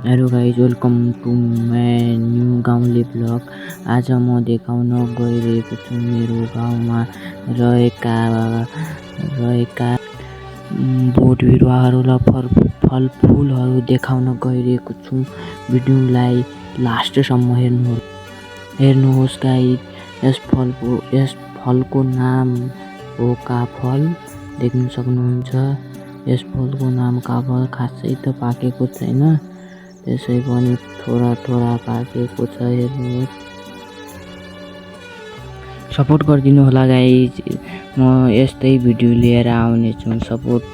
Hello guys, welcome to my new गाउँले blog. आज म देखाउन गइरहेको छु मेरो गाउँमा रहेका बोट बिरुवाहरूलाई फलफुलहरू देखाउन गइरहेको छु। भिडियोलाई लास्टसम्म हेर्नुहोस् गाइज। यस फलको नाम हो काफल। देख्न सक्नुहुन्छ। यस फलको नाम काफल खासै त पाकेको छैन, त्यसै पनि थोडा पाकेको छ। हेर्नुहोस्, सपोर्ट गरिदिनु होला गाइज। म यस्तै भिडियो लिएर आउनेछु, सपोर्ट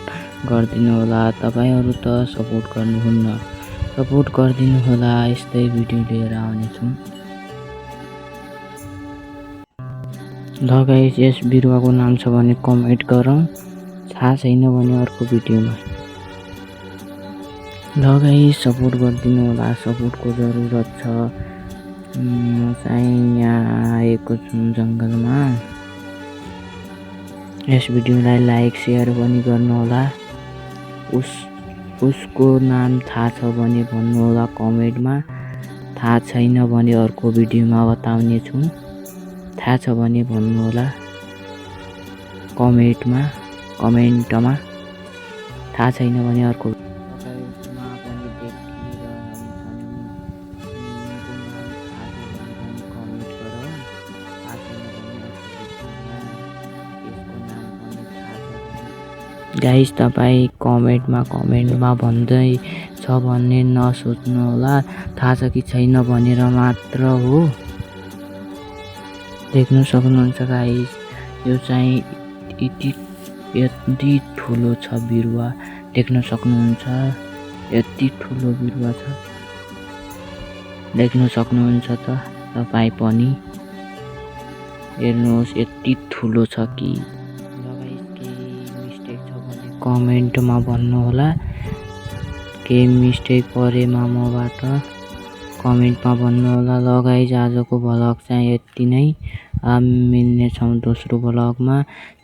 गरिदिनु होला। तपाईहरु त सपोर्ट गर्नुहुन्न, सपोर्ट गरिदिनु होला। यस्तै भिडियो लिएर आउनेछु। ल गाइज, यस बिरुवाको नाम छ भने कमेन्ट गरौँ, थाहा छैन भने अर्को भिडियोमा। ल गाइज, सपोर्ट गरिदिनु होला, सपोर्टको जरुरत छ। म चाहिँ यहाँ आएको छु जङ्गलमा। यस भिडियोलाई लाइक सेयर पनि गर्नु होला। उसको नाम थाहा छ भने भन्नु होला कमेन्टमा। थाहा छैन भने अर्को भिडियोमा बताउने छु। थाहा छ भने भन्नु होला कमेन्टमा। थाहा छैन भने अर्को गाइस, तपाईँ कमेन्टमा भन्दै छ भन्ने नसोच्नु होला। थाहा छ कि छैन भनेर मात्र हो। देख्न सक्नुहुन्छ गाइस, यो चाहिँ यति ठुलो छ बिरुवा। देख्न सक्नुहुन्छ, यति ठुलो बिरुवा छ। देख्न सक्नुहुन्छ त तपाईँ पनि। हेर्नुहोस्, यति ठुलो छ कि। कमेन्टमा भन्नु होला। केही मिस्टेक परेमा मबाट कमेन्टमा भन्नु होला। ल गाइज, आजको भ्लग चाहिँ यति नै। मिल्नेछौँ दोस्रो भ्लगमा।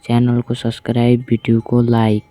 च्यानलको सब्सक्राइब, भिडियोको लाइक।